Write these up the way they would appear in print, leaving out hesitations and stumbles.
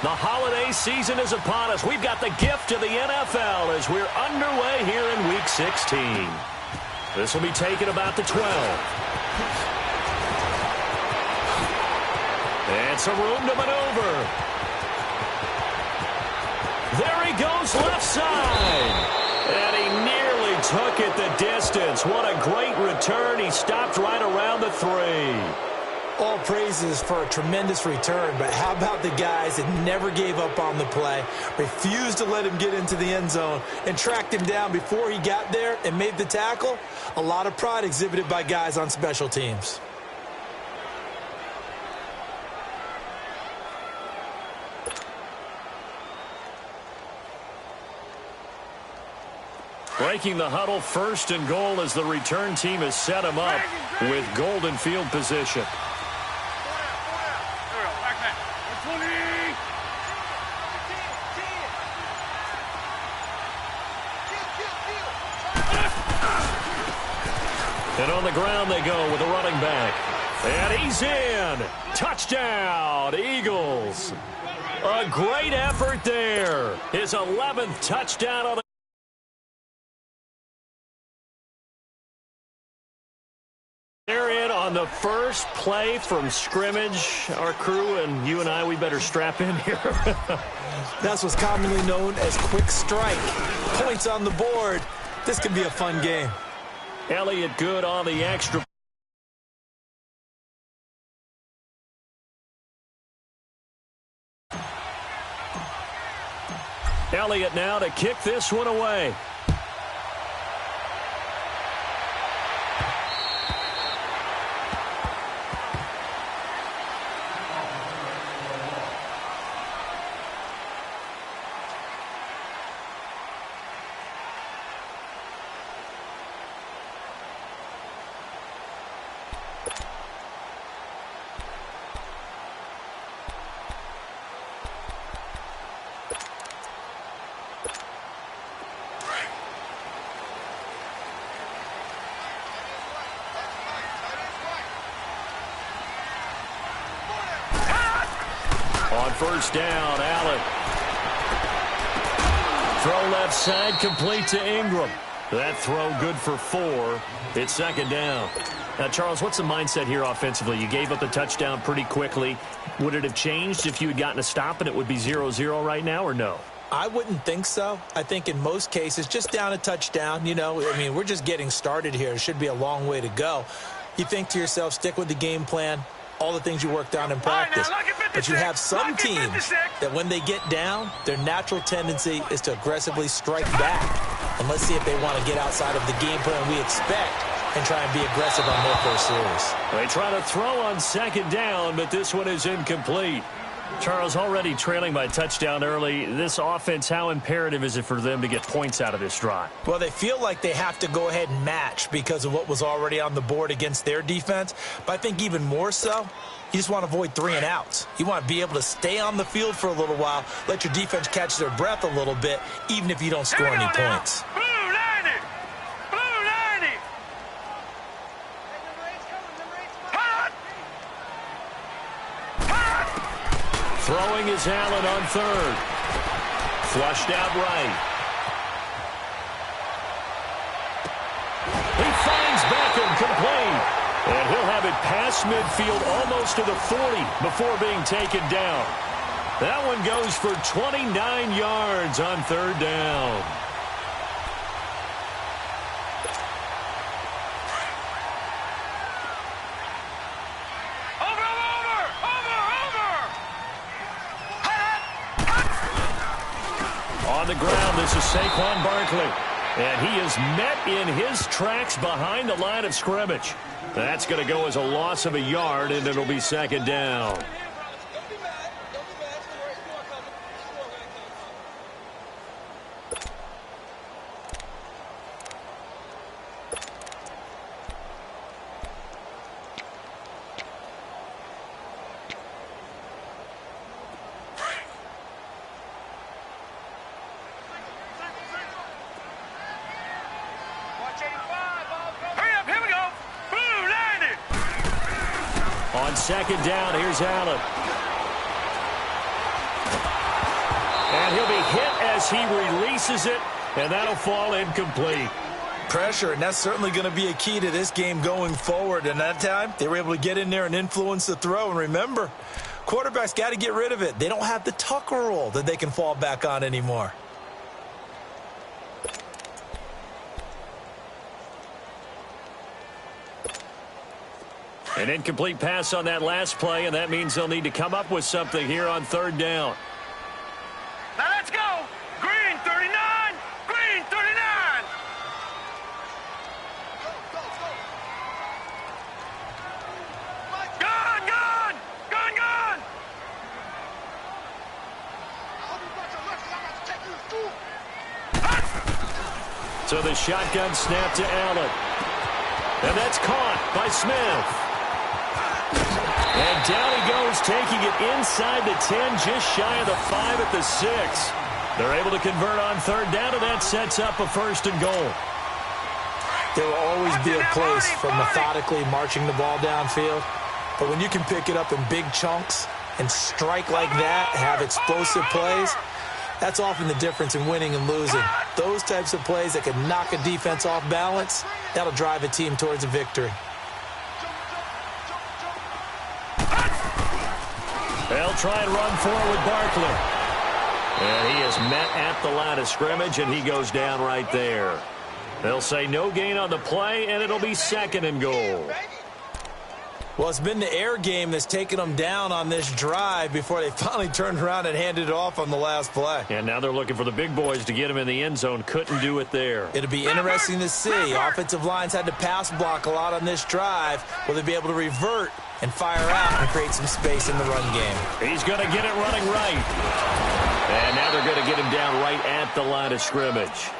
The holiday season is upon us. We've got the gift of the NFL as we're underway here in Week 16. This will be taken about the 12. And some room to maneuver. There he goes left side. And he nearly took it the distance. What a great return. He stopped right around the 3. All praises for a tremendous return, but how about the guys that never gave up on the play, refused to let him get into the end zone, and tracked him down before he got there and made the tackle? A lot of pride exhibited by guys on special teams. Breaking the huddle, 1st and goal as the return team has set him up with golden field position. And on the ground they go with a running back. And he's in. Touchdown, Eagles. A great effort there. His 11th touchdown on the They're in on the first play from scrimmage. Our crew and you and I, we better strap in here. That's what's commonly known as quick strike. Points on the board. This could be a fun game. Elliott good on the extra. Elliott now to kick this one away. On 1st down, Allen. Throw left side, complete to Ingram. That throw good for 4. It's 2nd down. Now, Charles, what's the mindset here offensively? You gave up the touchdown pretty quickly. Would it have changed if you had gotten a stop and it would be 0-0 right now, or no? I wouldn't think so. I think in most cases, just down a touchdown, we're just getting started here. It should be a long way to go. You think to yourself, stick with the game plan, all the things you worked on in practice. But you have some teams that when they get down, their natural tendency is to aggressively strike back. And let's see if they want to get outside of the game plan we expect and try and be aggressive on their first series. They try to throw on 2nd down, but this one is incomplete. Charles, already trailing by touchdown early. This offense, how imperative is it for them to get points out of this drive? Well, they feel like they have to go ahead and match because of what was already on the board against their defense. But I think even more so, you just want to avoid 3 and outs. You want to be able to stay on the field for a little while, let your defense catch their breath a little bit, even if you don't score any points. Throwing is Allen on 3rd. Flushed out right. He finds Beckham complete. And he'll have it past midfield almost to the 40 before being taken down. That one goes for 29 yards on 3rd down. On the ground, this is Saquon Barkley. And he is met in his tracks behind the line of scrimmage. That's going to go as a loss of a yard, and it'll be 2nd down. On second down, here's Allen. And he'll be hit as he releases it, and that'll fall incomplete. Pressure, and that's certainly going to be a key to this game going forward. And that time, they were able to get in there and influence the throw. And remember, quarterbacks got to get rid of it. They don't have the tuck rule that they can fall back on anymore. An incomplete pass on that last play, and that means they'll need to come up with something here on third down. Now let's go! Green 39! Green 39! Gone! Gone! Gone! Gone! So the shotgun snap to Allen. And that's caught by Smith. And down he goes, taking it inside the 10, just shy of the 5 at the 6. They're able to convert on third down, and that sets up a first and goal. There will always be a place for methodically marching the ball downfield. But when you can pick it up in big chunks and strike like that, have explosive plays, that's often the difference in winning and losing. Those types of plays that can knock a defense off balance, that'll drive a team towards a victory. They'll try and run forward with Barkley. And he is met at the line of scrimmage, and he goes down right there. They'll say no gain on the play, and it'll be second and goal. Well, it's been the air game that's taken them down on this drive before they finally turned around and handed it off on the last play. And now they're looking for the big boys to get him in the end zone. Couldn't do it there. It'll be interesting to see. Offensive lines had to pass block a lot on this drive. Will they be able to revert and fire out and create some space in the run game? He's going to get it running right. And now they're going to get him down right at the line of scrimmage.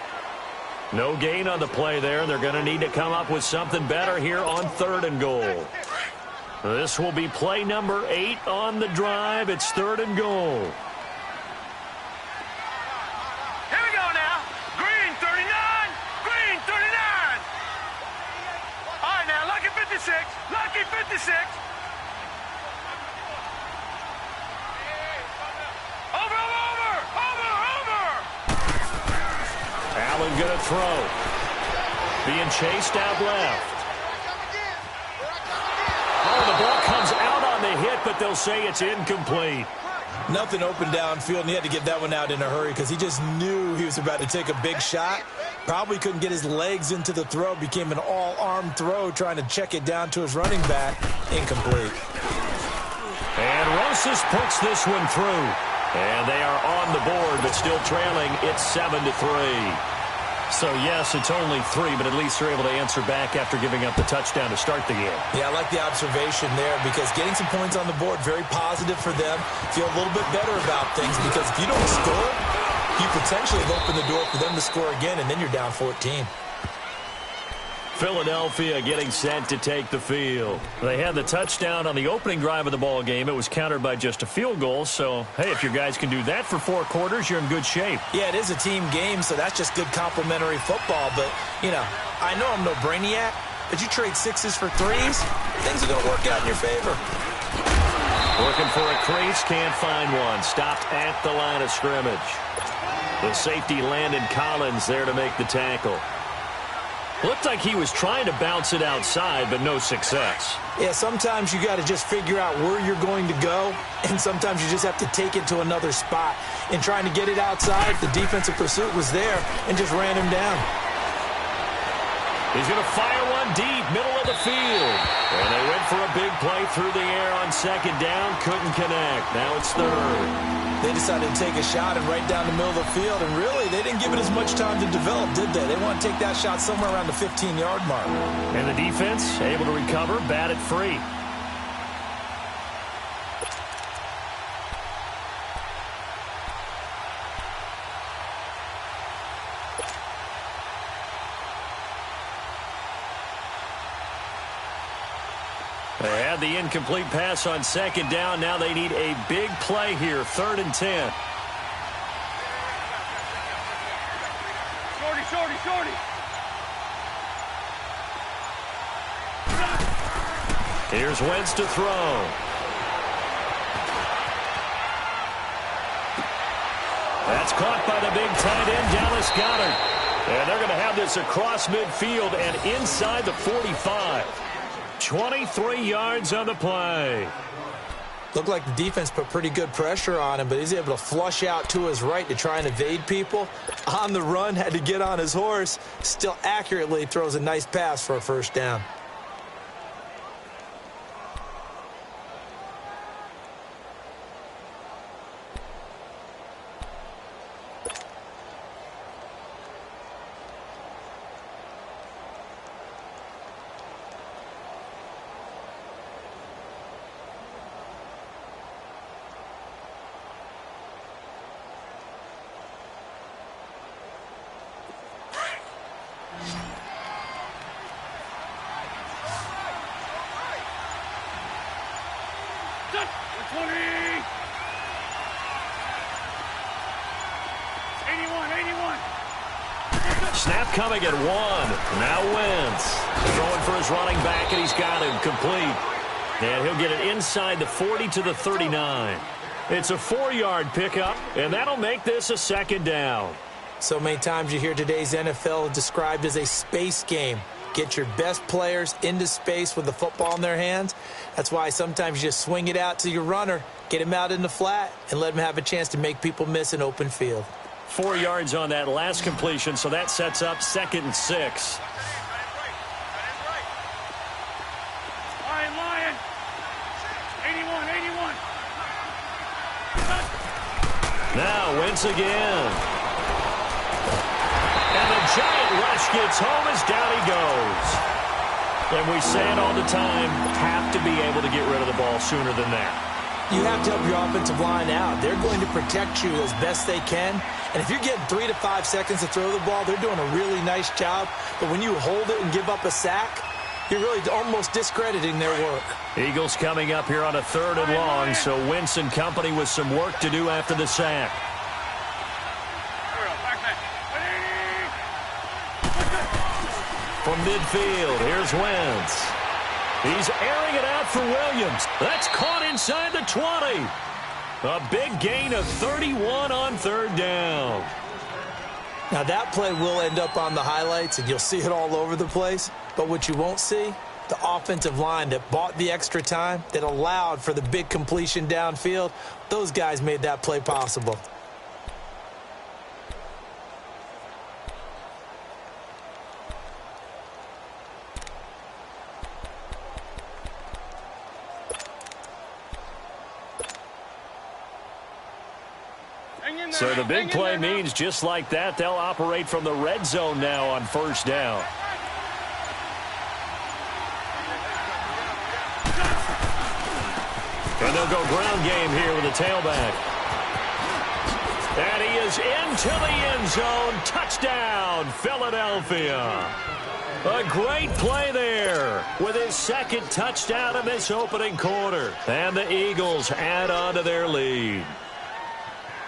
No gain on the play there. They're going to need to come up with something better here on third and goal. This will be play number 8 on the drive. It's third and goal. Here we go now. Green 39! Green 39! All right, now, lucky 56. Lucky 56. Over, over, over, over! Allen going to throw. Being chased out left. Oh, the ball comes out on the hit, but they'll say it's incomplete. Nothing open downfield, and he had to get that one out in a hurry because he just knew he was about to take a big shot. Probably couldn't get his legs into the throw. Became an all-arm throw trying to check it down to his running back. Incomplete. And Rosas puts this one through. And they are on the board, but still trailing. It's 7-3. So, yes, it's only 3, but at least they're able to answer back after giving up the touchdown to start the game. Yeah, I like the observation there because getting some points on the board, very positive for them. Feel a little bit better about things because if you don't score, you potentially have opened the door for them to score again, and then you're down 14. Philadelphia getting set to take the field. They had the touchdown on the opening drive of the ball game. It was countered by just a field goal. So, hey, if your guys can do that for 4 quarters, you're in good shape. Yeah, it is a team game, so that's just good complimentary football. But, you know, I know I'm no brainiac, but you trade 6s for 3s, things are going to work out in your favor. Looking for a crease, can't find one. Stopped at the line of scrimmage. The safety Landon Collins there to make the tackle. Looked like he was trying to bounce it outside, but no success. Yeah, sometimes you got to just figure out where you're going to go, and sometimes you just have to take it to another spot. In trying to get it outside, the defensive pursuit was there and just ran him down. He's going to fire one deep, middle of the field. And they went for a big play through the air on second down, couldn't connect. Now it's third. They decided to take a shot and right down the middle of the field, and really, they didn't give it as much time to develop, did they? They want to take that shot somewhere around the 15-yard mark. And the defense able to recover, bat it free. They had the incomplete pass on second down. Now they need a big play here, 3rd and 10. Shorty, shorty, shorty. Here's Wentz to throw. That's caught by the big tight end, Dallas Goedert. And they're going to have this across midfield and inside the 45. 23 yards on the play. Looked like the defense put pretty good pressure on him, but he's able to flush out to his right to try and evade people. On the run, had to get on his horse. Still accurately throws a nice pass for a first down. Snap coming at 1. Now Wentz throwing for his running back, and he's got him complete. And he'll get it inside the 40 to the 39. It's a 4-yard pickup, and that'll make this a second down. So many times you hear today's NFL described as a space game. Get your best players into space with the football in their hands. That's why sometimes you just swing it out to your runner, get him out in the flat, and let him have a chance to make people miss an open field. 4 yards on that last completion, so that sets up 2nd and 6. Lion. 81. Now Wentz again. And the giant rush gets home as down he goes. And we say it all the time, have to be able to get rid of the ball sooner than that. You have to help your offensive line out. They're going to protect you as best they can. And if you're getting 3 to 5 seconds to throw the ball, they're doing a really nice job. But when you hold it and give up a sack, you're really almost discrediting their work. Eagles coming up here on a 3rd and long, so Wentz and company with some work to do after the sack. From midfield, here's Wentz. He's airing it out for Williams. That's caught inside the 20. A big gain of 31 on 3rd down. Now that play will end up on the highlights, and you'll see it all over the place. But what you won't see, the offensive line that bought the extra time, that allowed for the big completion downfield, those guys made that play possible. So the big play means just like that, they'll operate from the red zone now on 1st down. And they'll go ground game here with a tailback. And he is into the end zone. Touchdown, Philadelphia. A great play there with his 2nd touchdown of this opening quarter. And the Eagles add on to their lead.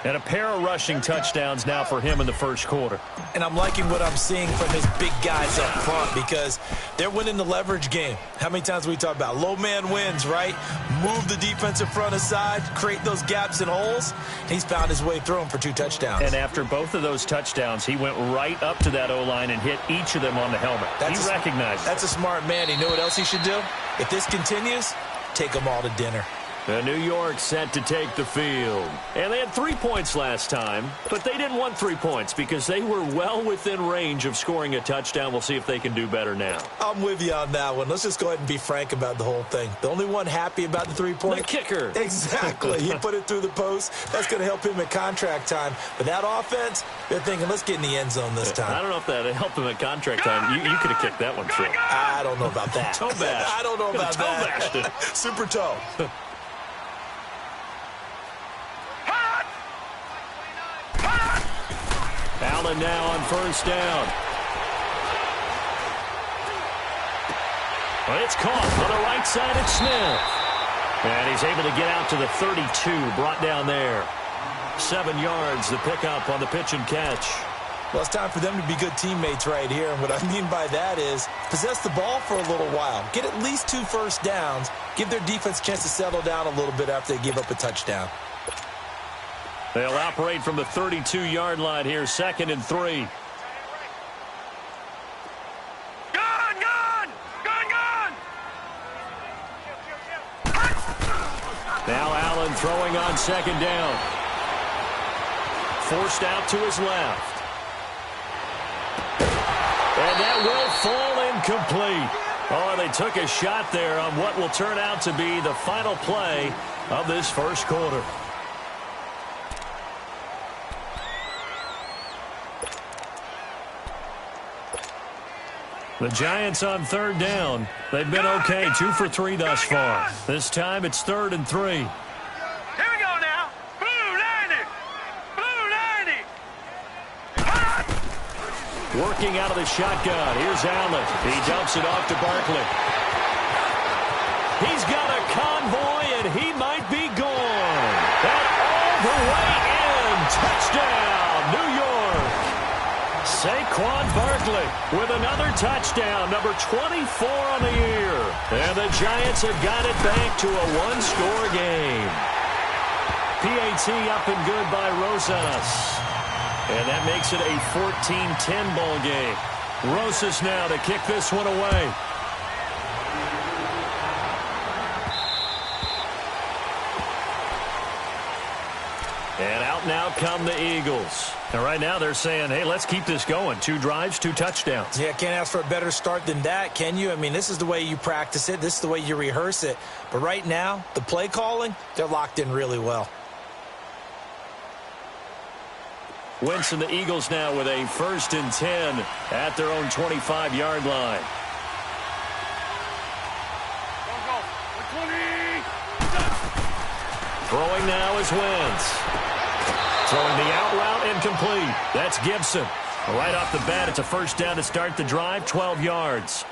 And a pair of rushing touchdowns now for him in the 1st quarter. And I'm liking what I'm seeing from his big guys up front because they're winning the leverage game. How many times we talk about low man wins, right? Move the defensive front aside, create those gaps and holes. He's found his way through them for 2 touchdowns. And after both of those touchdowns, he went right up to that O-line and hit each of them on the helmet. He recognized it. That's a smart man. You know what else he should do? If this continues, take them all to dinner. And New York set to take the field. And they had 3 points last time, but they didn't want 3 points because they were well within range of scoring a touchdown. We'll see if they can do better now. I'm with you on that one. Let's just go ahead and be frank about the whole thing. The only one happy about the 3-point? The kicker. Exactly. He put it through the post. That's going to help him at contract time. But that offense, they're thinking, let's get in the end zone this time. I don't know if that helped him at contract time. You could have kicked that one through. I don't know about that. Toe bash. I don't know about that. Toe bashed it. Super toe. Allen now on 1st down. But it's caught on the right side at Smith. And he's able to get out to the 32, brought down there. 7 yards, the pickup on the pitch and catch. Well, it's time for them to be good teammates right here. And what I mean by that is possess the ball for a little while. Get at least 2 first downs. Give their defense a chance to settle down a little bit after they give up a touchdown. They'll operate from the 32-yard line here, 2nd and 3. Now Allen throwing on 2nd down. Forced out to his left. And that will fall incomplete. Oh, they took a shot there on what will turn out to be the final play of this first quarter. The Giants on 3rd down. They've been okay, 2 for 3 thus far. This time it's 3rd and 3. Here we go now. Blue 90. Blue 90. Working out of the shotgun. Here's Allen. He dumps it off to Barkley. He's got a convoy, and he might be gone. And all the way in. Touchdown, New York. Saquon Barkley with another touchdown, number 24 on the year. And the Giants have got it back to a 1-score game. PAT up and good by Rosas. And that makes it a 14-10 ball game. Rosas now to kick this one away. And out now come the Eagles. And right now they're saying, hey, let's keep this going. 2 drives, 2 touchdowns. Yeah, can't ask for a better start than that, can you? I mean, this is the way you practice it. This is the way you rehearse it. But right now, the play calling, they're locked in really well. Wentz and the Eagles now with a 1st and 10 at their own 25-yard line. Throwing now is Wentz. Throwing the out route incomplete. That's Gibson. Right off the bat, it's a 1st down to start the drive, 12 yards.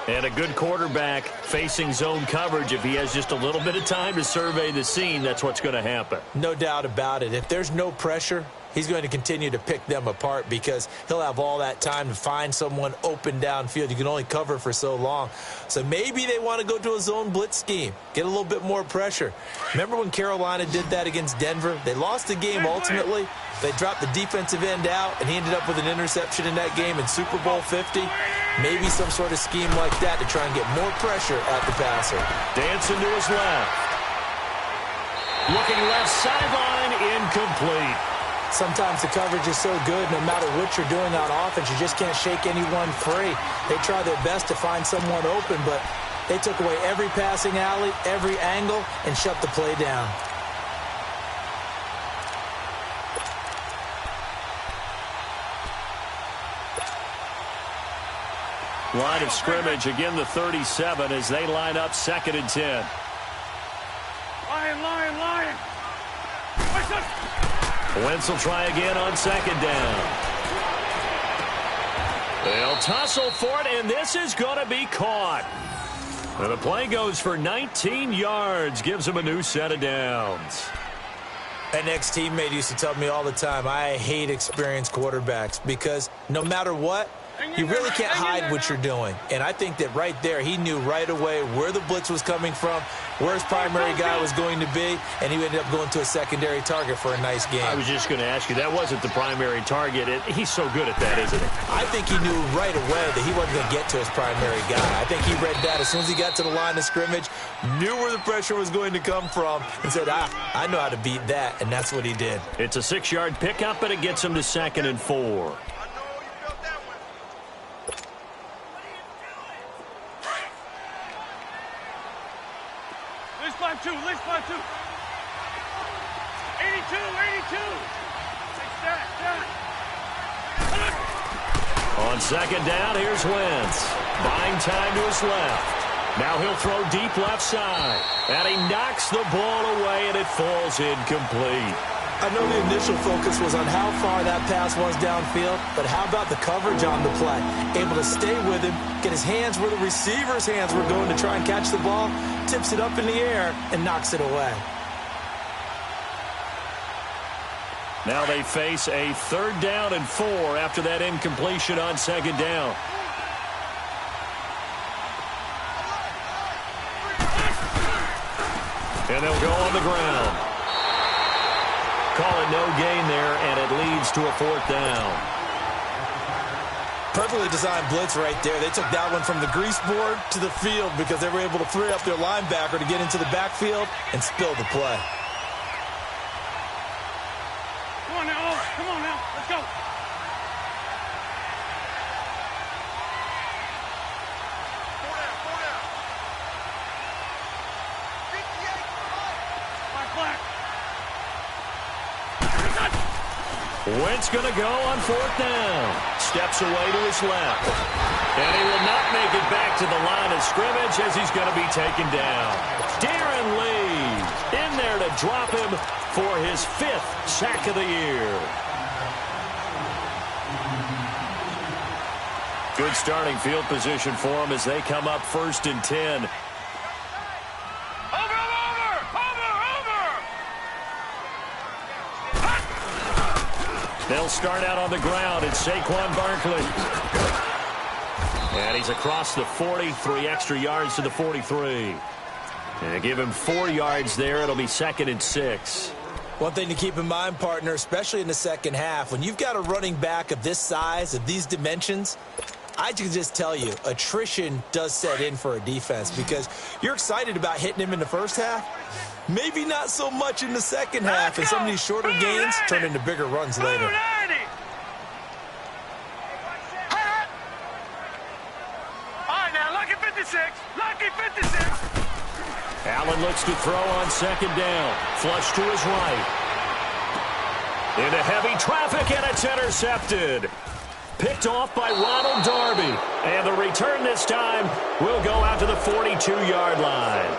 And a good quarterback facing zone coverage. If he has just a little bit of time to survey the scene, that's what's going to happen. No doubt about it. If there's no pressure, he's going to continue to pick them apart because he'll have all that time to find someone open downfield. You can only cover for so long. So maybe they want to go to a zone blitz scheme, get a little bit more pressure. Remember when Carolina did that against Denver? They lost the game ultimately. They dropped the defensive end out, and he ended up with an interception in that game in Super Bowl 50. Maybe some sort of scheme like that to try and get more pressure at the passer. Dancing to his left. Looking left sideline, incomplete. Sometimes the coverage is so good, no matter what you're doing on offense, you just can't shake anyone free. They try their best to find someone open, but they took away every passing alley, every angle, and shut the play down. Line of scrimmage, again the 37 as they line up 2nd and 10. Lion. Wentz will try again on 2nd down. They'll tussle for it, and this is going to be caught. And the play goes for 19 yards, gives him a new set of downs. An ex-teammate used to tell me all the time, I hate experienced quarterbacks because no matter what, you really can't hide what you're doing. And I think that right there, he knew right away where the blitz was coming from, where his primary guy was going to be, and he ended up going to a secondary target for a nice game. I was just going to ask you, that wasn't the primary target. He's so good at that, isn't he? I think he knew right away that he wasn't going to get to his primary guy. I think he read that as soon as he got to the line of scrimmage, knew where the pressure was going to come from, and said, I know how to beat that, and that's what he did. It's a 6-yard pickup, and it gets him to 2nd and 4. List by two. 82. On 2nd down, here's Wentz. Buying time to his left. Now he'll throw deep left side. And he knocks the ball away, and it falls incomplete. I know the initial focus was on how far that pass was downfield, but how about the coverage on the play? Able to stay with him, get his hands where the receiver's hands were going to try and catch the ball, tips it up in the air, and knocks it away. Now they face a 3rd down and 4 after that incompletion on 2nd down. And they'll go on the ground. Call it no gain there, and it leads to a 4th down. Perfectly designed blitz right there. They took that one from the grease board to the field because they were able to free up their linebacker to get into the backfield and spill the play. Come on now, come on now, let's go. Wentz going to go on 4th down. Steps away to his left. And he will not make it back to the line of scrimmage as he's going to be taken down. Darren Lee in there to drop him for his 5th sack of the year. Good starting field position for him as they come up 1st and 10. They'll start out on the ground. It's Saquon Barkley. And he's across the 40, 3 extra yards to the 43. And give him 4 yards there. It'll be 2nd and 6. One thing to keep in mind, partner, especially in the second half, when you've got a running back of this size, of these dimensions, I can just tell you, attrition does set in for a defense because you're excited about hitting him in the first half. Maybe not so much in the second half, and some of these shorter gains turn into bigger runs later. All right, now, lucky 56. Lucky 56. Allen looks to throw on 2nd down. Flush to his right. Into heavy traffic, and it's intercepted. Picked off by Ronald Darby. And the return this time will go out to the 42-yard line.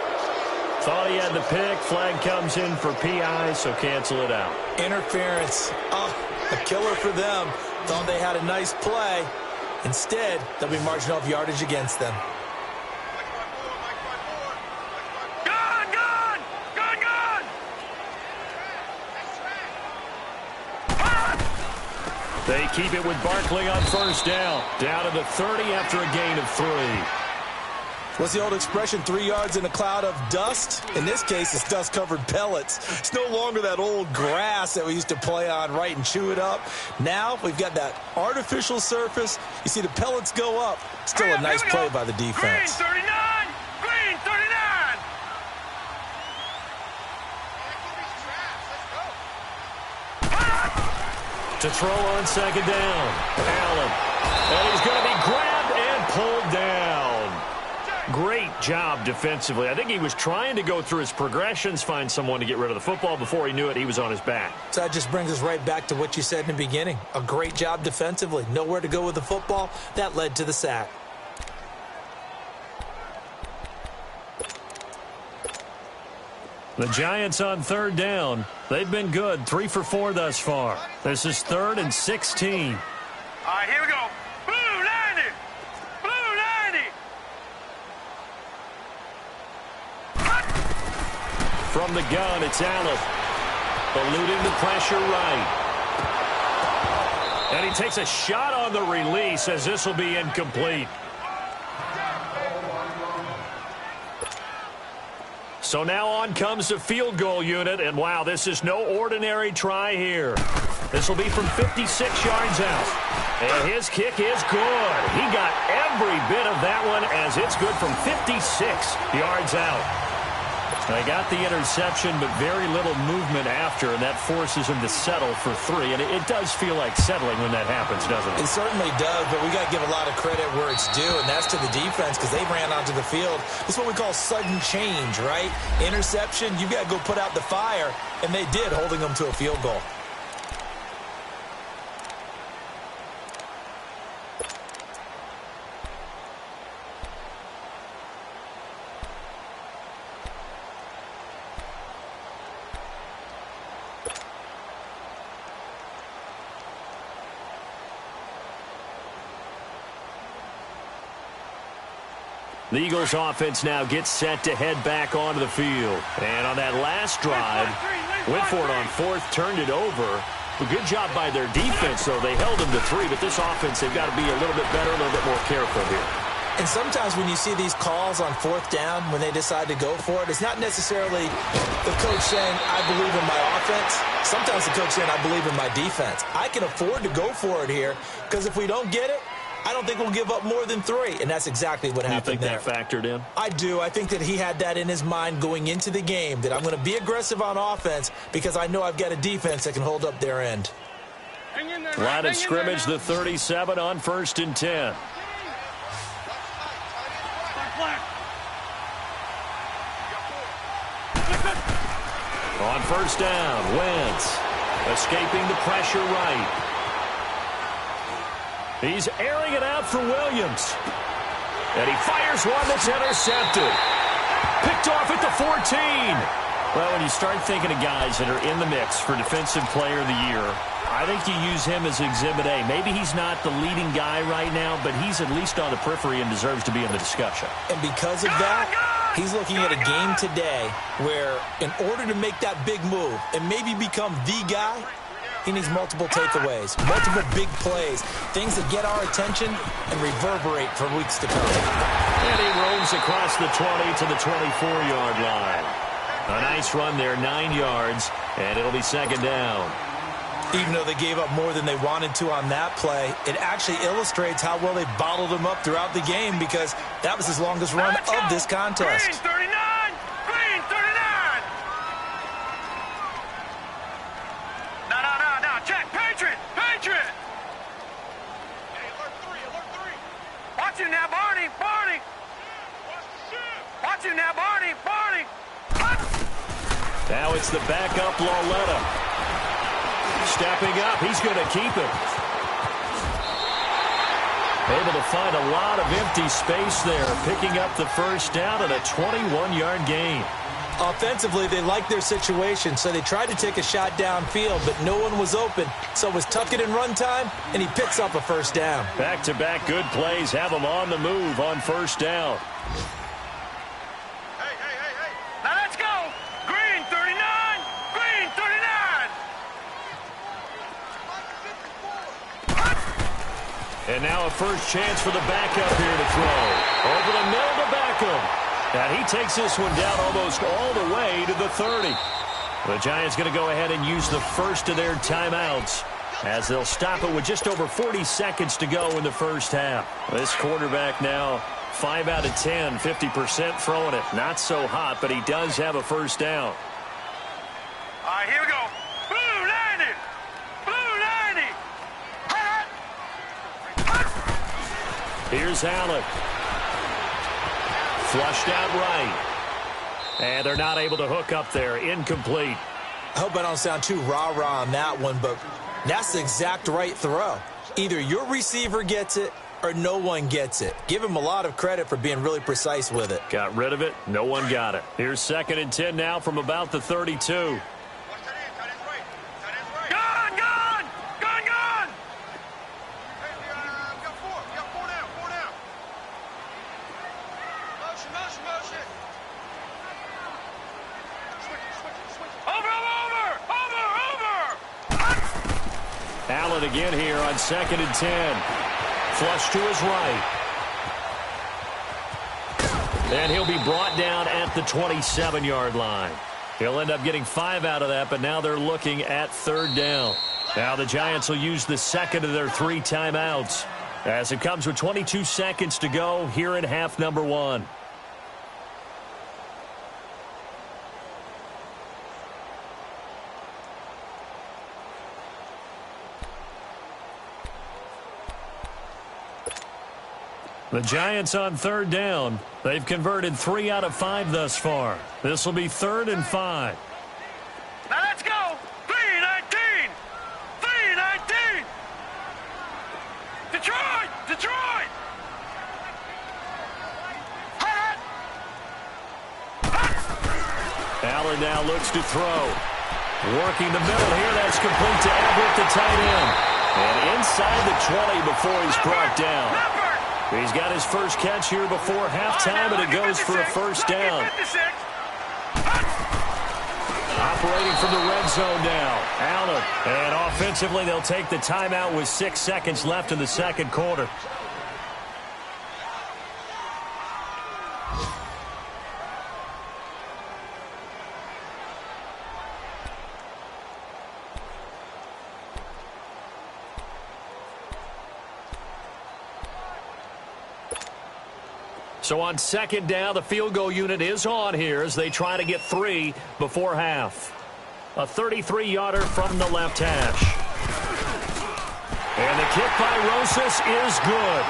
Thought he had the pick. Flag comes in for PI, so cancel it out. Interference. Oh, a killer for them. Thought they had a nice play. Instead, they'll be marching off yardage against them. Gone, gone, gone, gone. They keep it with Barkley on 1st down. Down to the 30 after a gain of 3. What's the old expression, 3 yards in a cloud of dust? In this case, it's dust-covered pellets. It's no longer that old grass that we used to play on, right, and chew it up. Now we've got that artificial surface. You see the pellets go up. Still a nice play by the defense. Green 39. Green 39. To throw on 2nd down. Allen. And he's going to be grabbed and pulled down. Great job defensively. I think he was trying to go through his progressions, find someone to get rid of the football. Before he knew it, he was on his back. So that just brings us right back to what you said in the beginning. A great job defensively. Nowhere to go with the football. That led to the sack. The Giants on 3rd down. They've been good. 3 for 4 thus far. This is 3rd and 16. All right, here we go. Blue 90. Blue 90. From the gun, it's Allen. Eluding the pressure right. And he takes a shot on the release as this will be incomplete. So now on comes the field goal unit, and wow, this is no ordinary try here. This will be from 56 yards out. And his kick is good. He got every bit of that one as it's good from 56 yards out. They got the interception, but very little movement after, and that forces him to settle for 3. And it does feel like settling when that happens, doesn't it? It certainly does, but we got to give a lot of credit where it's due, and that's to the defense because they ran onto the field. This is what we call sudden change, right? Interception, you've got to go put out the fire, and they did, holding them to a field goal. The Eagles offense now gets set to head back onto the field. And on that last drive, Whitford on 4th turned it over. Well, good job by their defense, though. They held them to 3, but this offense, they've got to be a little bit better, a little bit more careful here. And sometimes when you see these calls on 4th down, when they decide to go for it, it's not necessarily the coach saying, I believe in my offense. Sometimes the coach saying, I believe in my defense. I can afford to go for it here because if we don't get it, I don't think we'll give up more than 3, and that's exactly what happened there. You think that factored in? I do. I think that he had that in his mind going into the game, that I'm going to be aggressive on offense because I know I've got a defense that can hold up their end. Line of scrimmage, the 37 on 1st and 10. On 1st down, Wentz escaping the pressure right. He's airing it out for Williams. And he fires one that's intercepted. Picked off at the 14. Well, when you start thinking of guys that are in the mix for Defensive Player of the Year, I think you use him as Exhibit A. Maybe he's not the leading guy right now, but he's at least on the periphery and deserves to be in the discussion. And because of that, he's looking at a game today where in order to make that big move and maybe become the guy, he needs multiple takeaways, multiple big plays, things that get our attention and reverberate for weeks to come. And he roams across the 20 to the 24-yard line. A nice run there, 9 yards, and it'll be 2nd down. Even though they gave up more than they wanted to on that play, it actually illustrates how well they bottled him up throughout the game because that was his longest run of this contest. Green 39! Green 39! No, check! Patriot! Patriot! Hey, alert 3! Watch him now, Barney! Watch him now, Barney! Now it's the backup Lauletta. Stepping up, he's going to keep it. Able to find a lot of empty space there, picking up the 1st down and a 21-yard gain. Offensively, they liked their situation, so they tried to take a shot downfield, but no one was open. So it was tuck it and run time, and he picks up a 1st down. Back-to-back good plays have him on the move on 1st down. Hey. Now let's go! Green 39! Green 39! And now a first chance for the backup here to throw. Over the middle to Beckham. And he takes this one down almost all the way to the 30. The Giants going to go ahead and use the first of their timeouts as they'll stop it with just over 40 seconds to go in the 1st half. This quarterback now 5 out of 10, 50% throwing it. Not so hot, but he does have a 1st down. All right, here we go. Blue 90! Blue 90! Here's Allen. Flushed out right. And they're not able to hook up there. Incomplete. I hope I don't sound too rah-rah on that one, but that's the exact right throw. Either your receiver gets it or no one gets it. Give him a lot of credit for being really precise with it. Got rid of it. No one got it. Here's 2nd and 10 now from about the 32. Allen again here on 2nd and 10. Flush to his right. And he'll be brought down at the 27-yard line. He'll end up getting 5 out of that, but now they're looking at 3rd down. Now the Giants will use the 2nd of their 3 timeouts as it comes with 22 seconds to go here in half number 1. The Giants on 3rd down. They've converted 3 out of 5 thus far. This will be 3rd and 5. Now let's go! 3-19! 3-19! Detroit! Detroit! Allen now looks to throw. Working the middle here. That's complete to Everett, the tight end. And inside the 20 before he's brought down. He's got his first catch here before halftime, and it goes for a 1st down. operating from the red zone now. Allen. And offensively, they'll take the timeout with 6 seconds left in the second quarter. So on second down, the field goal unit is on here as they try to get 3 before half. A 33-yarder from the left hash. And the kick by Rosas is good.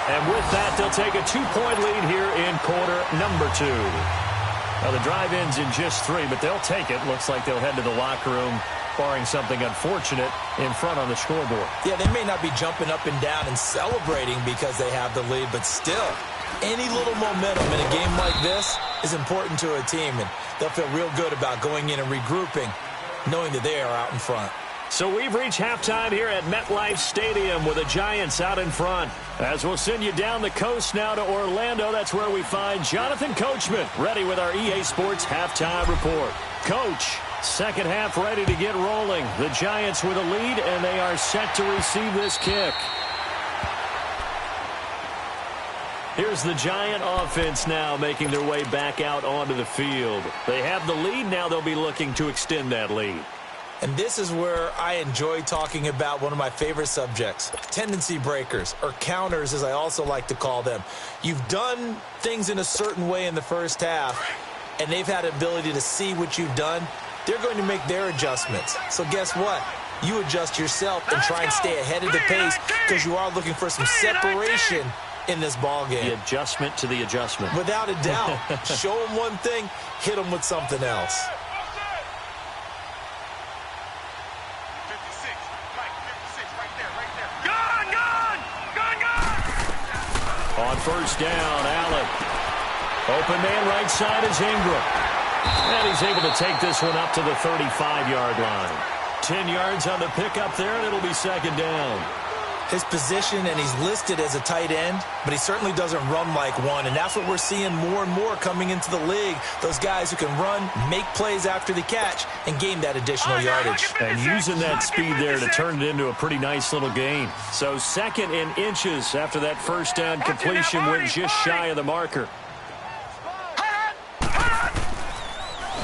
And with that, they'll take a 2-point lead here in quarter number 2. Now, the drive ends in just 3, but they'll take it. Looks like they'll head to the locker room, barring something unfortunate, in front on the scoreboard. Yeah, they may not be jumping up and down and celebrating because they have the lead, but still, any little momentum in a game like this is important to a team, and they'll feel real good about going in and regrouping, knowing that they are out in front. So we've reached halftime here at MetLife Stadium with the Giants out in front. As we'll send you down the coast now to Orlando, that's where we find Jonathan Coachman ready with our EA Sports halftime report. Coach, second half ready to get rolling. The Giants with a lead, and they are set to receive this kick. Here's the Giant offense now making their way back out onto the field. They have the lead. Now they'll be looking to extend that lead. And this is where I enjoy talking about one of my favorite subjects, tendency breakers, or counters as I also like to call them. You've done things in a certain way in the first half, and they've had the ability to see what you've done. They're going to make their adjustments. So guess what? You adjust yourself and try and stay ahead of the pace because you are looking for some separation in this ball game. The adjustment to the adjustment. Without a doubt. Show them one thing, hit them with something else. On first down, Allen. Open man right side is Ingram. And he's able to take this one up to the 35-yard line. 10 yards on the pickup there, and it'll be second down. His position, and he's listed as a tight end, but he certainly doesn't run like one, and that's what we're seeing more and more coming into the league. Those guys who can run, make plays after the catch, and gain that additional yardage. And using that speed there to turn it into a pretty nice little gain. So second and inches after that first down completion went just shy of the marker.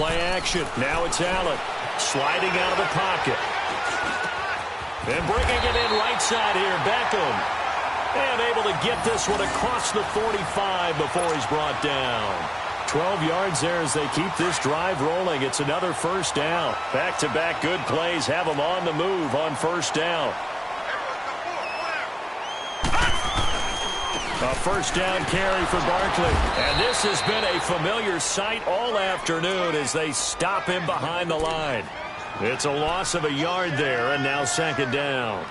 Play action. Now it's Allen. Sliding out of the pocket. And bringing it in right side here, Beckham. And able to get this one across the 45 before he's brought down. 12 yards there as they keep this drive rolling. It's another first down. Back-to-back good plays have them on the move on first down. A first down carry for Barkley. And this has been a familiar sight all afternoon as they stop him behind the line. It's a loss of a yard there, and now second down.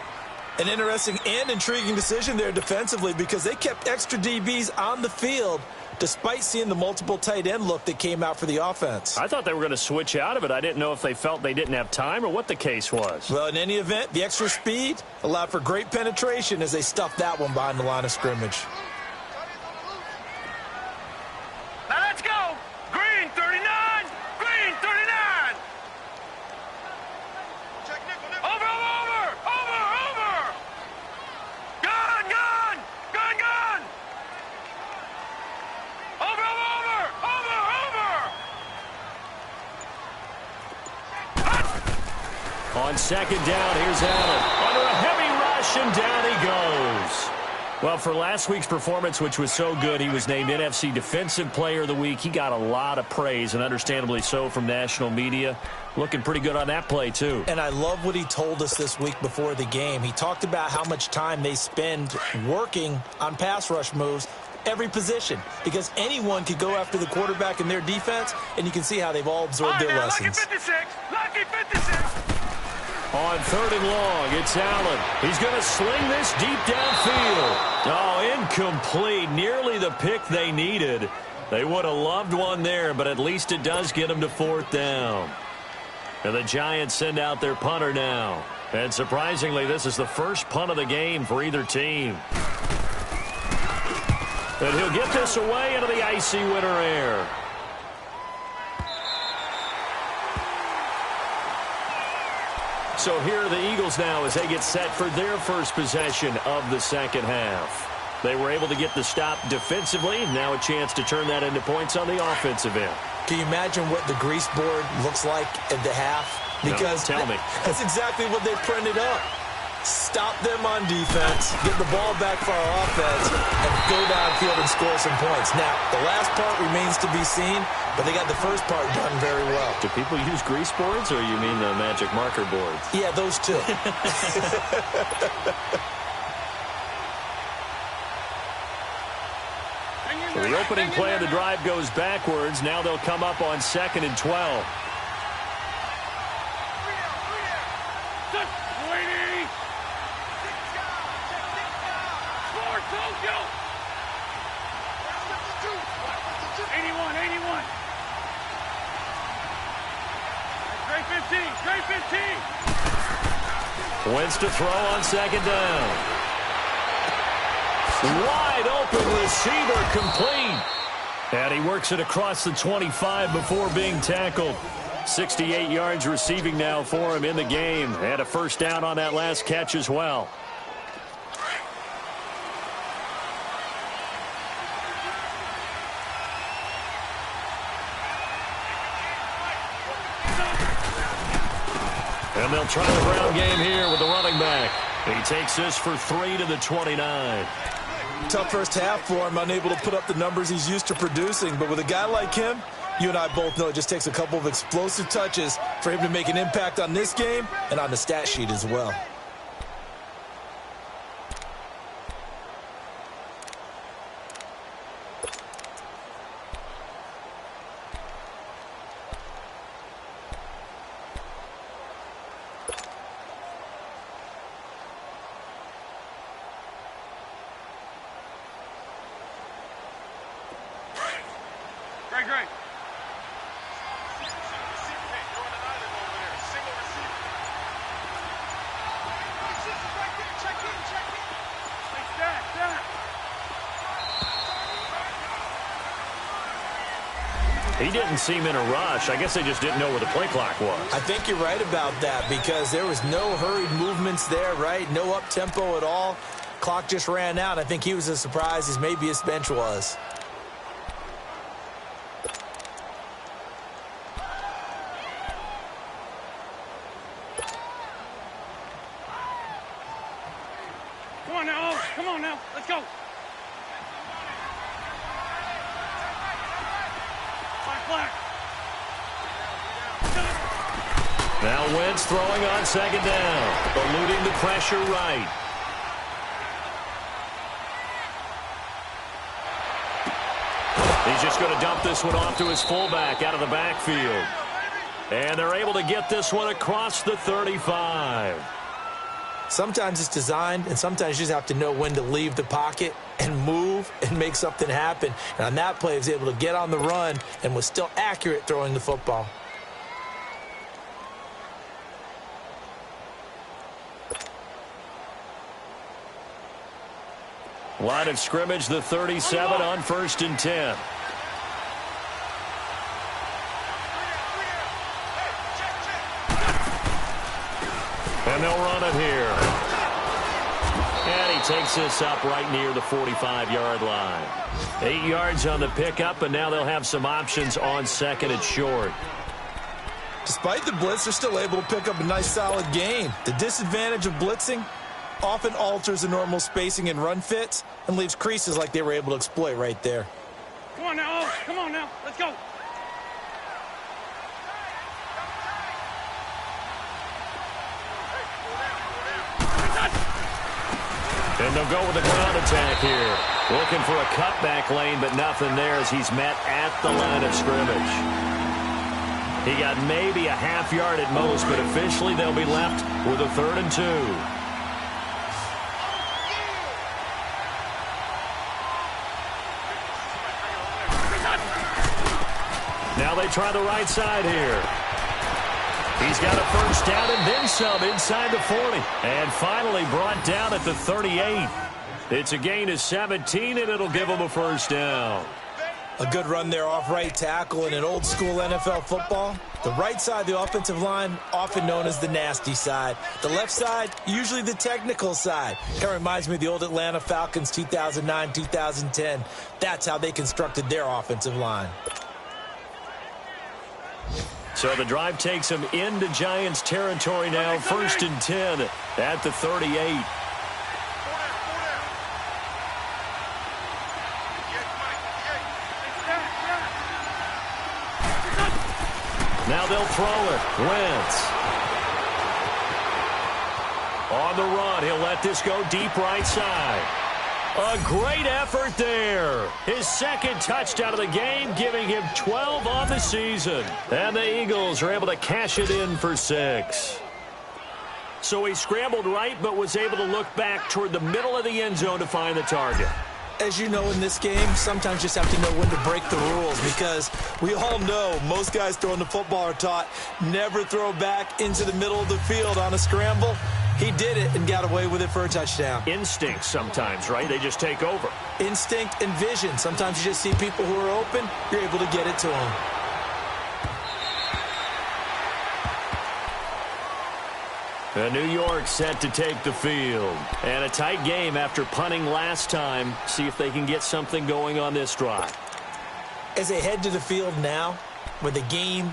An interesting and intriguing decision there defensively because they kept extra DBs on the field despite seeing the multiple tight end look that came out for the offense. I thought they were going to switch out of it. I didn't know if they felt they didn't have time or what the case was. Well, in any event, the extra speed allowed for great penetration as they stuffed that one behind the line of scrimmage. Now let's go. Green 39. Green 39. Over. Gun. Over. On second down, here's Allen. Under a heavy rush, and down he goes. Well, for last week's performance, which was so good, he was named NFC Defensive Player of the Week. He got a lot of praise, and understandably so, from national media. Looking pretty good on that play, too. And I love what he told us this week before the game. He talked about how much time they spend working on pass rush moves, every position, because anyone could go after the quarterback in their defense, and you can see how they've all absorbed their lessons. Lucky 56. On third and long, it's Allen. He's going to sling this deep downfield. Oh, incomplete. Nearly the pick they needed. They would have loved one there, but at least it does get them to fourth down. And the Giants send out their punter now. And surprisingly, this is the first punt of the game for either team. And he'll get this away into the icy winter air. So here are the Eagles now as they get set for their first possession of the second half. They were able to get the stop defensively. Now a chance to turn that into points on the offensive end. Can you imagine what the grease board looks like at the half? Because no, tell me. That's exactly what they printed up. Stop them on defense, get the ball back for our offense, and go downfield and score some points. Now, the last part remains to be seen, but they got the first part done very well. Do people use grease boards, or you mean the magic marker boards? Yeah, those two. So the opening play of the drive goes backwards. Now they'll come up on 2nd and 12. Wentz to throw on 2nd down. Wide open receiver complete. And he works it across the 25 before being tackled. 68 yards receiving now for him in the game. And a first down on that last catch as well. And they'll try the ground game here with the running back. He takes this for 3 to the 29. Tough first half for him, unable to put up the numbers he's used to producing. But with a guy like him, you and I both know it just takes a couple of explosive touches for him to make an impact on this game and on the stat sheet as well. Great. He didn't seem in a rush. I guess they just didn't know where the play clock was. I think you're right about that because there was no hurried movements there, right? No up-tempo at all. Clock just ran out. I think he was as surprised as maybe his bench was. Come on now. Let's go. Flag. Now Wentz throwing on 2nd down. Eluding the pressure right. He's just going to dump this one off to his fullback out of the backfield. And they're able to get this one across the 35. Sometimes it's designed, and sometimes you just have to know when to leave the pocket and move and make something happen. And on that play, he was able to get on the run and was still accurate throwing the football. Line of scrimmage, the 37 on 1st and 10. And they'll run it here. And he takes this up right near the 45-yard line. 8 yards on the pickup, and now they'll have some options on 2nd and short. Despite the blitz, they're still able to pick up a nice, solid gain. The disadvantage of blitzing often alters the normal spacing and run fits and leaves creases like they were able to exploit right there. Come on now. Let's go. And they'll go with a ground attack here. Looking for a cutback lane, but nothing there as he's met at the line of scrimmage. He got maybe a half yard at most, but officially they'll be left with a 3rd and 2. Now they try the right side here. He's got a first down and then some inside the 40. And finally brought down at the 38. It's a gain of 17, and it'll give him a first down. A good run there off right tackle in an old-school NFL football. The right side of the offensive line, often known as the nasty side. The left side, usually the technical side. Kind of reminds me of the old Atlanta Falcons 2009-2010. That's how they constructed their offensive line. So the drive takes them into Giants territory now. 1st and 10 at the 38. Now they'll throw it. Wentz. On the run, he'll let this go deep right side. A great effort there. His second touchdown of the game, giving him 12 on the season. And the Eagles are able to cash it in for 6. So he scrambled right, but was able to look back toward the middle of the end zone to find the target. As you know, in this game, sometimes you just have to know when to break the rules, because we all know most guys throwing the football are taught never throw back into the middle of the field on a scramble. He did it and got away with it for a touchdown. Instinct sometimes, right? They just take over. Instinct and vision. Sometimes you just see people who are open, you're able to get it to them. New York set to take the field. And a tight game after punting last time. See if they can get something going on this drive. As they head to the field now, with the game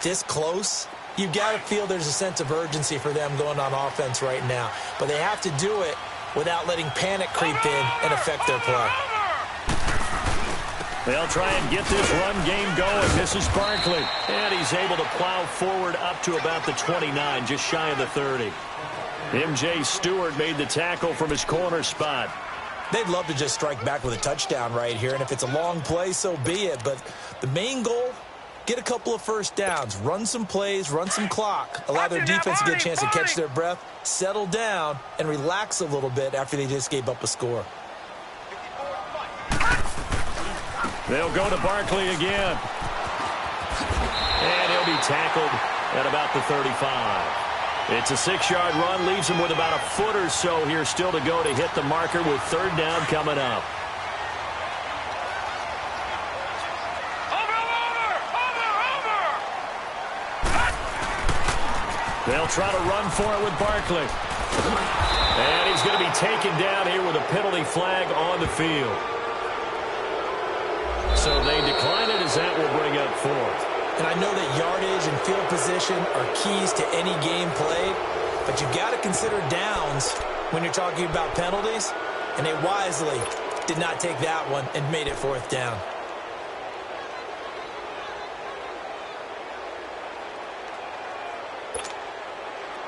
this close, you've got to feel there's a sense of urgency for them going on offense right now. But they have to do it without letting panic creep in and affect their play. They'll try and get this run game going. This is Barkley. And he's able to plow forward up to about the 29, just shy of the 30. M.J. Stewart made the tackle from his corner spot. They'd love to just strike back with a touchdown right here. And if it's a long play, so be it. But the main goal, get a couple of first downs, run some plays, run some clock, allow their defense to get a chance to catch their breath, settle down, and relax a little bit after they just gave up a score. They'll go to Barkley again. And he'll be tackled at about the 35. It's a 6-yard run, leaves him with about a foot or so here still to go to hit the marker with 3rd down coming up. They'll try to run for it with Barkley. And he's going to be taken down here with a penalty flag on the field. So they decline it as that will bring up 4th. And I know that yardage and field position are keys to any game played, but you've got to consider downs when you're talking about penalties, and they wisely did not take that one and made it 4th down.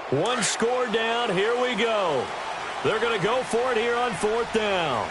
One score down, here we go. They're going to go for it here on 4th down.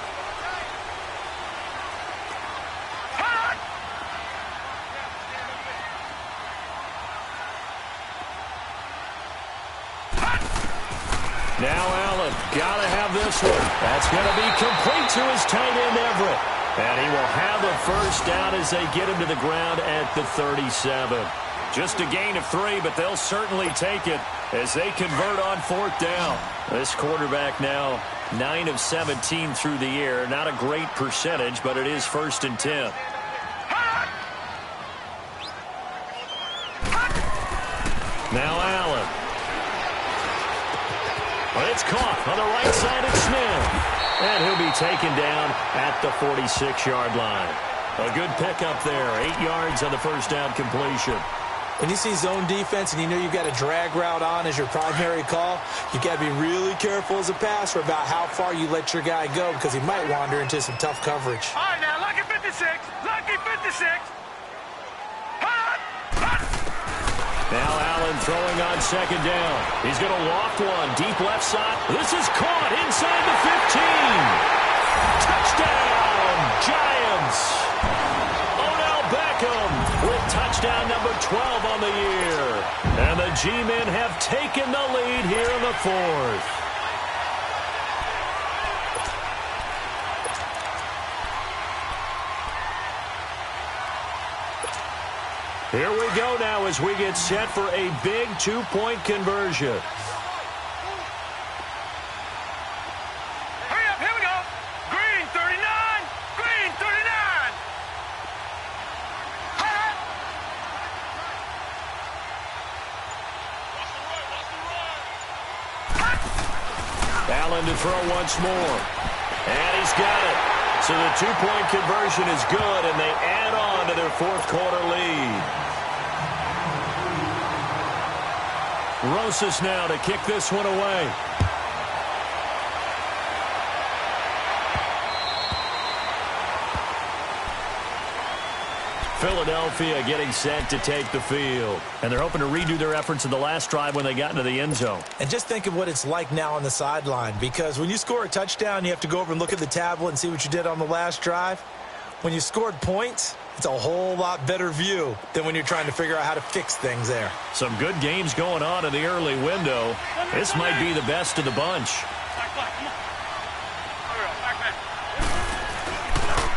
Now Allen, got to have this one. That's going to be complete to his tight end Everett. And he will have a 1st down as they get him to the ground at the 37. Just a gain of 3, but they'll certainly take it as they convert on 4th down. This quarterback now 9 of 17 through the air. Not a great percentage, but it is 1st and 10. Now Allen. But it's caught on the right side of Smith. And he'll be taken down at the 46-yard line. A good pickup there. 8 yards on the 1st down completion. When you see zone defense and you know you've got a drag route on as your primary call, you've got to be really careful as a passer about how far you let your guy go, because he might wander into some tough coverage. All right, now, lucky 56. Lucky 56. Now Allen throwing on 2nd down. He's going to loft one. Deep left side. This is caught inside the 15. Touchdown, Giants. Odell Beckham with touchdown number 12 on the year. And the G-men have taken the lead here in the 4th. Here we go now as we get set for a big 2-point conversion. Hurry up, here we go. Green 39, green 39. Allen to throw once more. And he's got it. So the two-point conversion is good, and they add on to their fourth-quarter lead. Rosas now to kick this one away. Philadelphia getting set to take the field. And they're hoping to redo their efforts in the last drive when they got into the end zone. And just think of what it's like now on the sideline, because when you score a touchdown, you have to go over and look at the tablet and see what you did on the last drive. When you scored points, it's a whole lot better view than when you're trying to figure out how to fix things there. Some good games going on in the early window. This might be the best of the bunch.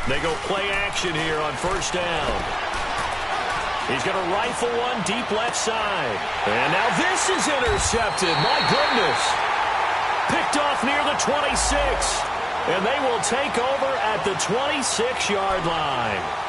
They go play action here on first down. He's going to rifle one deep left side. And now this is intercepted. My goodness. Picked off near the 26. And they will take over at the 26-yard line.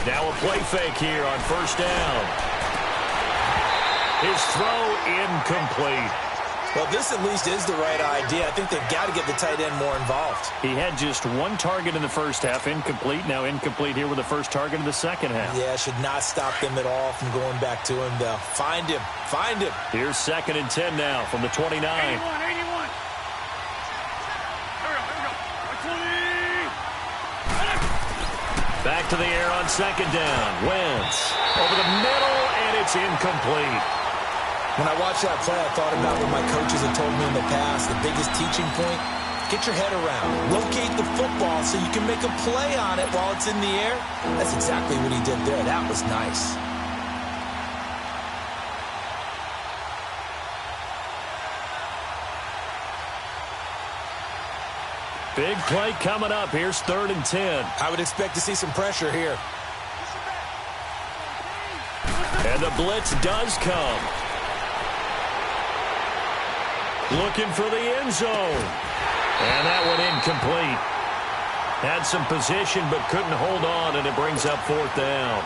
Now a play fake here on first down. His throw incomplete. Well, this at least is the right idea. I think they've got to get the tight end more involved. He had just one target in the first half, incomplete. Now incomplete here with the first target in the second half. Yeah, should not stop them at all from going back to him, though. Find him. Find him. Here's 2nd and 10 now from the 29. 81. Back to the air on second down. Wentz over the middle, and it's incomplete. When I watched that play, I thought about what my coaches have told me in the past. The biggest teaching point, get your head around. Locate the football so you can make a play on it while it's in the air. That's exactly what he did there. That was nice. Big play coming up. Here's 3rd and 10. I would expect to see some pressure here. And the blitz does come. Looking for the end zone. And that one incomplete. Had some position but couldn't hold on, and it brings up 4th down.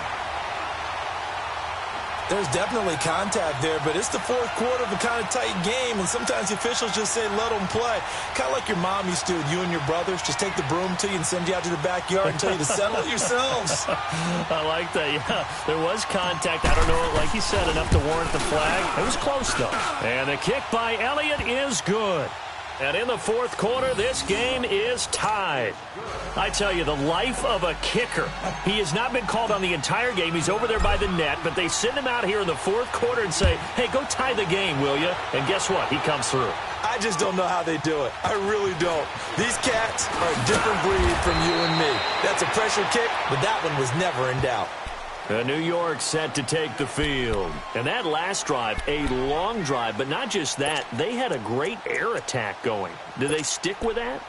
There's definitely contact there, but it's the fourth quarter of a kind of tight game, and sometimes the officials just say, let them play. Kind of like your mom used to with you and your brothers. Just take the broom to you and send you out to the backyard and tell you to settle it yourselves. I like that, yeah. There was contact. I don't know, like you said, enough to warrant the flag. It was close, though. And the kick by Elliott is good. And in the fourth quarter, this game is tied. I tell you, the life of a kicker. He has not been called on the entire game. He's over there by the net, but they send him out here in the fourth quarter and say, hey, go tie the game, will you? And guess what? He comes through. I just don't know how they do it. I really don't. These cats are a different breed from you and me. That's a pressure kick, but that one was never in doubt. New York set to take the field. And that last drive, a long drive, but not just that. They had a great air attack going. Do they stick with that?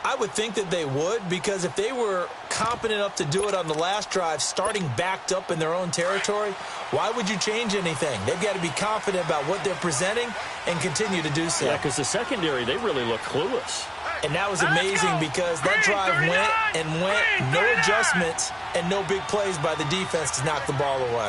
I would think that they would, because if they were competent enough to do it on the last drive, starting backed up in their own territory, why would you change anything? They've got to be confident about what they're presenting and continue to do so. Yeah, because the secondary, they really look clueless. And that was amazing because that drive went and went, no adjustments and no big plays by the defense to knock the ball away.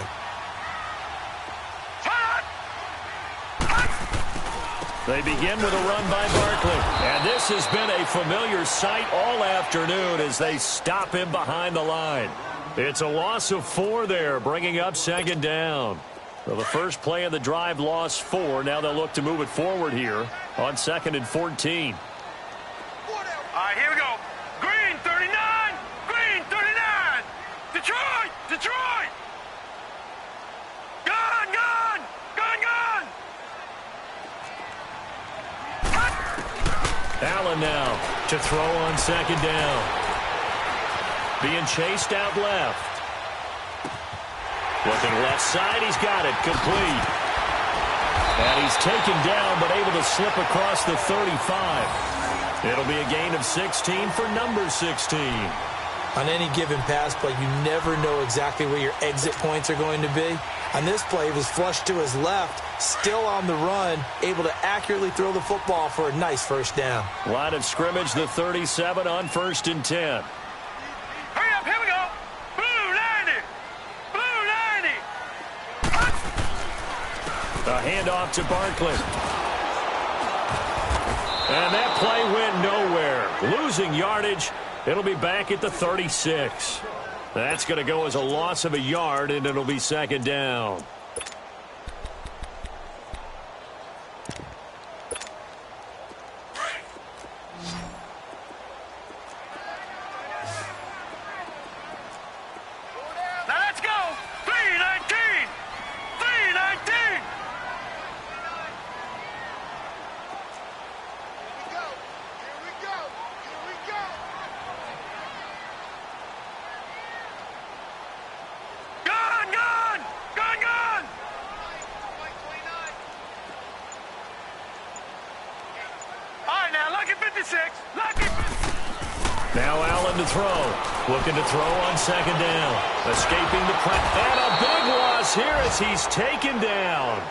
They begin with a run by Barkley. And this has been a familiar sight all afternoon as they stop him behind the line. It's a loss of 4 there, bringing up 2nd down. Well, the first play of the drive lost 4. Now they'll look to move it forward here on 2nd and 14. All right, here we go. Green, 39. Green, 39. Detroit, Detroit. Gun, gun, gun, gun. Allen now to throw on 2nd down. Being chased out left. Looking left side, he's got it. Complete. And he's taken down, but able to slip across the 35. It'll be a gain of 16 for number 16. On any given pass play, you never know exactly where your exit points are going to be. On this play, he was flushed to his left, still on the run, able to accurately throw the football for a nice first down. Line of scrimmage, the 37 on 1st and 10. Hurry up, here we go. Blue 90. Blue 90. A handoff to Barkley. And that play went nowhere. Losing yardage. It'll be back at the 36. That's going to go as a loss of a yard, and it'll be 2nd down. Now let's go. 319. 319. Here we go. Here we go. Gun, gun. Gun, gun. All right, now, lucky 56. Lucky 56. Now Allen to throw. Looking to throw on 2nd down. Escaping the press. And a big loss here as he's taken down.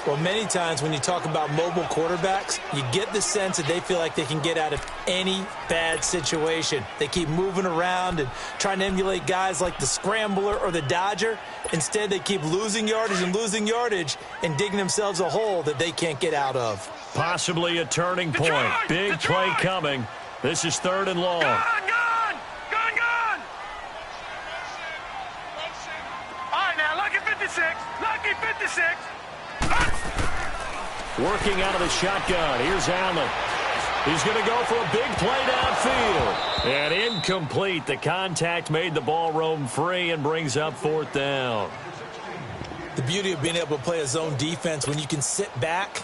Well, many times when you talk about mobile quarterbacks, you get the sense that they feel like they can get out of any bad situation. They keep moving around and trying to emulate guys like the Scrambler or the Dodger. Instead, they keep losing yardage and digging themselves a hole that they can't get out of. Possibly a turning point. Detroit! Big Detroit! play coming. This is 3rd and long. Gun, gun. Gun, gun. All right, now, lucky 56. Lucky 56. Working out of the shotgun. Here's Allen. He's going to go for a big play downfield. And incomplete. The contact made the ball roam free and brings up 4th down. The beauty of being able to play a zone defense when you can sit back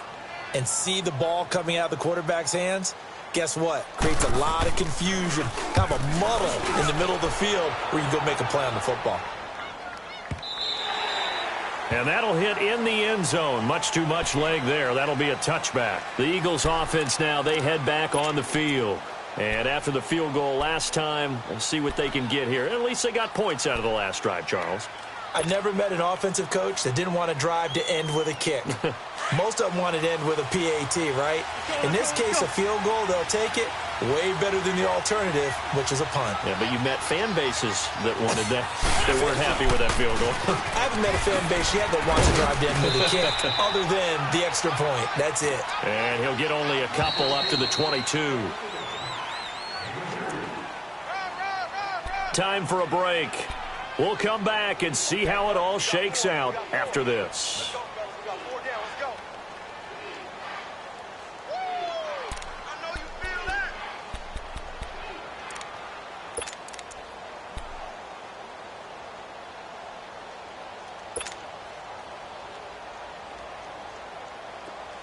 and see the ball coming out of the quarterback's hands, guess what? Creates a lot of confusion, kind of a muddle in the middle of the field where you can go make a play on the football. And that'll hit in the end zone. Much too much leg there. That'll be a touchback. The Eagles offense now, they head back on the field. And after the field goal last time, we'll see what they can get here. At least they got points out of the last drive, Charles. I never met an offensive coach that didn't want to drive to end with a kick. Most of them wanted to end with a PAT, right? In this case, a field goal, they'll take it. Way better than the alternative, which is a punt. Yeah, but you met fan bases that wanted that. They weren't happy with that field goal. I haven't met a fan base yet that wants to drive to end with a kick other than the extra point. That's it. And he'll get only a couple up to the 22. Time for a break. We'll come back and see how it all shakes out after this.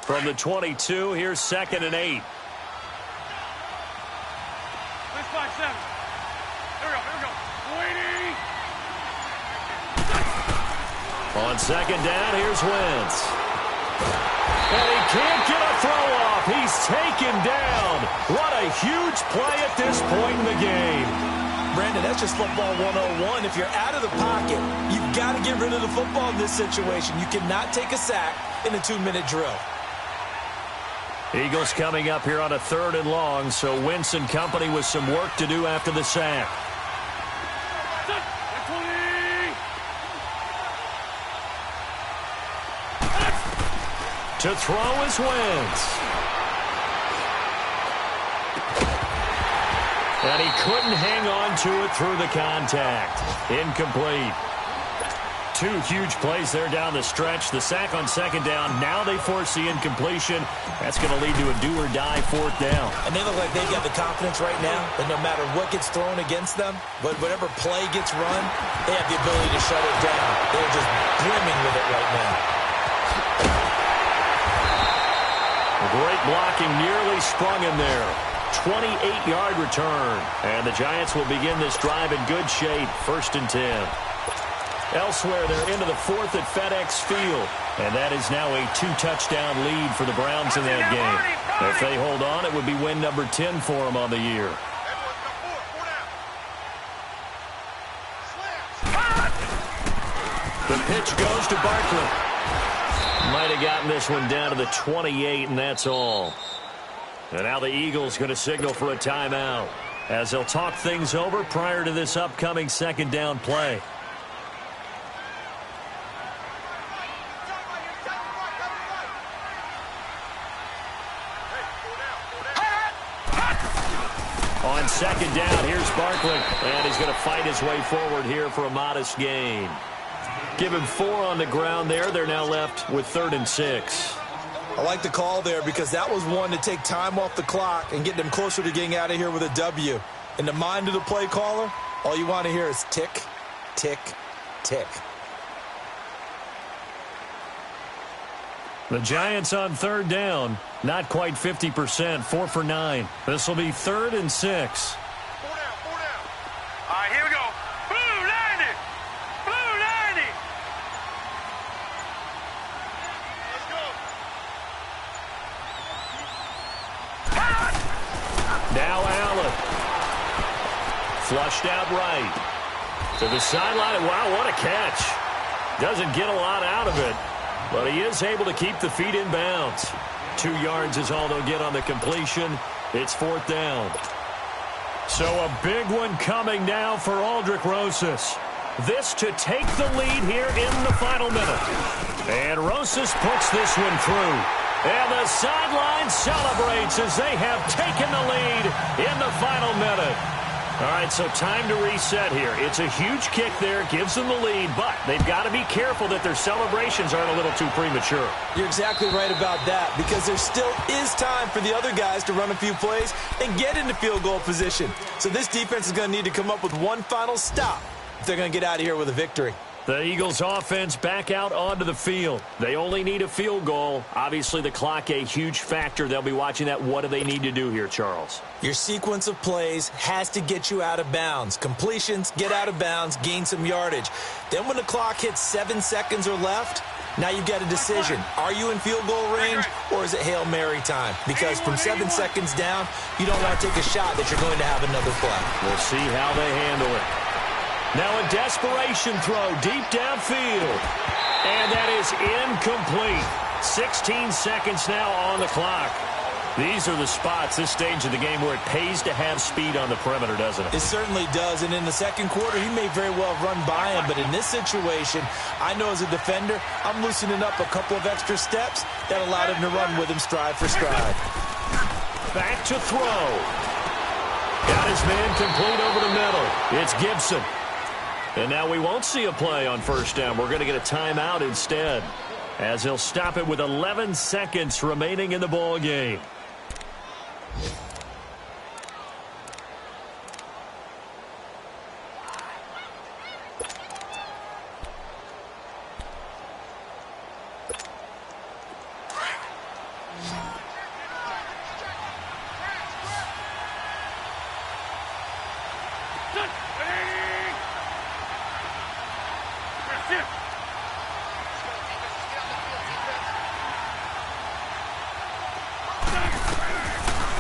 From the 22, here's 2nd and 8. Let's 5-7. Here we go. Waiting. On 2nd down, here's Wentz. And he can't get a throw off. He's taken down. What a huge play at this point in the game. Brandon, that's just football 101. If you're out of the pocket, you've got to get rid of the football in this situation. You cannot take a sack in a 2-minute drill. Eagles coming up here on a 3rd and long, so Wentz and company with some work to do after the sack. To throw is Wentz. And he couldn't hang on to it through the contact. Incomplete. 2 huge plays there down the stretch. The sack on 2nd down. Now they force the incompletion. That's going to lead to a do-or-die 4th down. And they look like they've got the confidence right now that no matter what gets thrown against them, but whatever play gets run, they have the ability to shut it down. They're just brimming with it right now. Great blocking, nearly sprung in there. 28-yard return. And the Giants will begin this drive in good shape. 1st and 10. Elsewhere, they're into the fourth at FedEx Field. And that is now a 2-touchdown lead for the Browns in that game. If they hold on, it would be win number 10 for them on the year. The pitch goes to Barkley. Might have gotten this one down to the 28, and that's all. And now the Eagles going to signal for a timeout as they'll talk things over prior to this upcoming second down play. On second down, here's Barkley, and he's going to fight his way forward here for a modest gain. Give him 4 on the ground there. They're now left with 3rd and 6. I like the call there because that was one to take time off the clock and get them closer to getting out of here with a W. In the mind of the play caller, all you want to hear is tick, tick, tick. The Giants on 3rd down. Not quite 50%. 4 for 9. This will be 3rd and 6. 4 down, 4 down. All right, here we go. Blue 90. Blue 90. Let's go. Now Allen. Flushed out right. To the sideline. Wow, what a catch. Doesn't get a lot out of it, but he is able to keep the feet in bounds. 2 yards is all they'll get on the completion. It's 4th down. So a big one coming now for Aldrick Rosas. This to take the lead here in the final minute. And Rosas puts this one through. And the sideline celebrates as they have taken the lead in the final minute. All right, so time to reset here. It's a huge kick there, gives them the lead, but they've got to be careful that their celebrations aren't a little too premature. You're exactly right about that because there still is time for the other guys to run a few plays and get into field goal position. So this defense is going to need to come up with one final stop if they're going to get out of here with a victory. The Eagles offense back out onto the field. They only need a field goal. Obviously, the clock a huge factor. They'll be watching that. What do they need to do here, Charles? Your sequence of plays has to get you out of bounds. Completions, get out of bounds, gain some yardage. Then when the clock hits 7 seconds or left, now you've got a decision. Are you in field goal range or is it Hail Mary time? Because from 7 seconds down, you don't want to take a shot that you're going to have another play. We'll see how they handle it. Now a desperation throw deep downfield. And that is incomplete. 16 seconds now on the clock. These are the spots, this stage of the game, where it pays to have speed on the perimeter, doesn't it? It certainly does. And in the second quarter, he may very well run by him. But in this situation, I know as a defender, I'm loosening up a couple of extra steps that allowed him to run with him stride for stride. Back to throw. Got his man complete over the middle. It's Gibson. And now we won't see a play on 1st down. We're going to get a timeout instead, as he'll stop it with 11 seconds remaining in the ball game.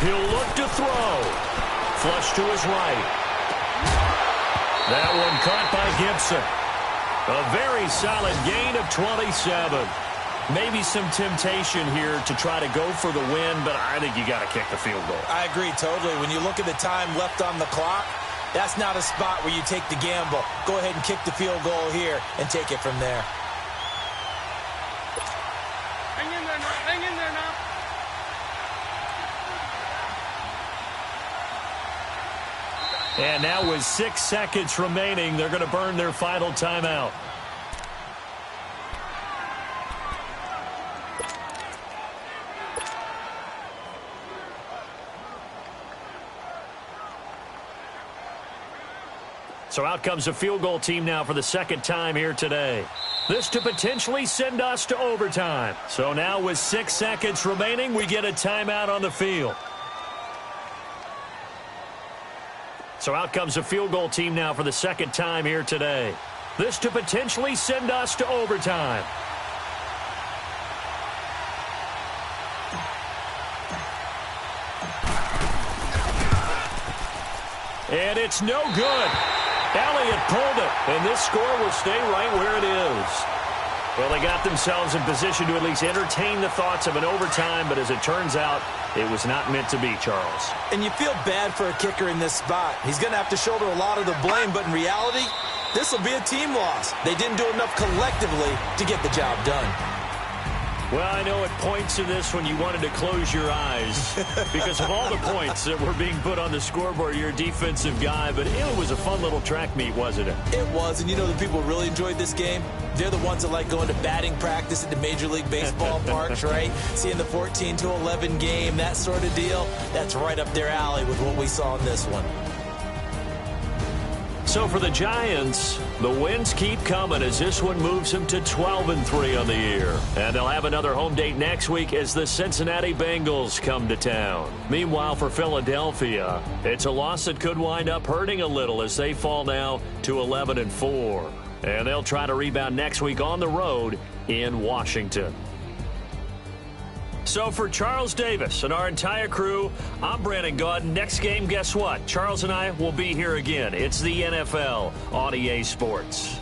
He'll look to throw. Flush to his right. That one caught by Gibson. A very solid gain of 27. Maybe some temptation here to try to go for the win, but I think you got to kick the field goal. I agree totally. When you look at the time left on the clock, that's not a spot where you take the gamble. Go ahead and kick the field goal here and take it from there. Hang in there now. Hang in there now. And now with 6 seconds remaining, they're going to burn their final timeout. So out comes a field goal team now for the second time here today. This to potentially send us to overtime. So now with 6 seconds remaining, we get a timeout on the field. So out comes a field goal team now for the second time here today. This to potentially send us to overtime. And it's no good. Elliott pulled it, and this score will stay right where it is. Well, they got themselves in position to at least entertain the thoughts of an overtime, but as it turns out, it was not meant to be, Charles. And you feel bad for a kicker in this spot. He's going to have to shoulder a lot of the blame, but in reality, this will be a team loss. They didn't do enough collectively to get the job done. Well, I know it points to this when you wanted to close your eyes because of all the points that were being put on the scoreboard. You're a defensive guy, but it was a fun little track meet, wasn't it? It was, and you know the people really enjoyed this game? They're the ones that like going to batting practice at the Major League Baseball parks, right? Seeing the 14-11 game, that sort of deal. That's right up their alley with what we saw in this one. So for the Giants, the wins keep coming as this one moves them to 12-3 on the year. And they'll have another home date next week as the Cincinnati Bengals come to town. Meanwhile, for Philadelphia, it's a loss that could wind up hurting a little as they fall now to 11-4. And they'll try to rebound next week on the road in Washington. So for Charles Davis and our entire crew, I'm Brandon Gaudin. Next game, guess what? Charles and I will be here again. It's the NFL on EA Sports.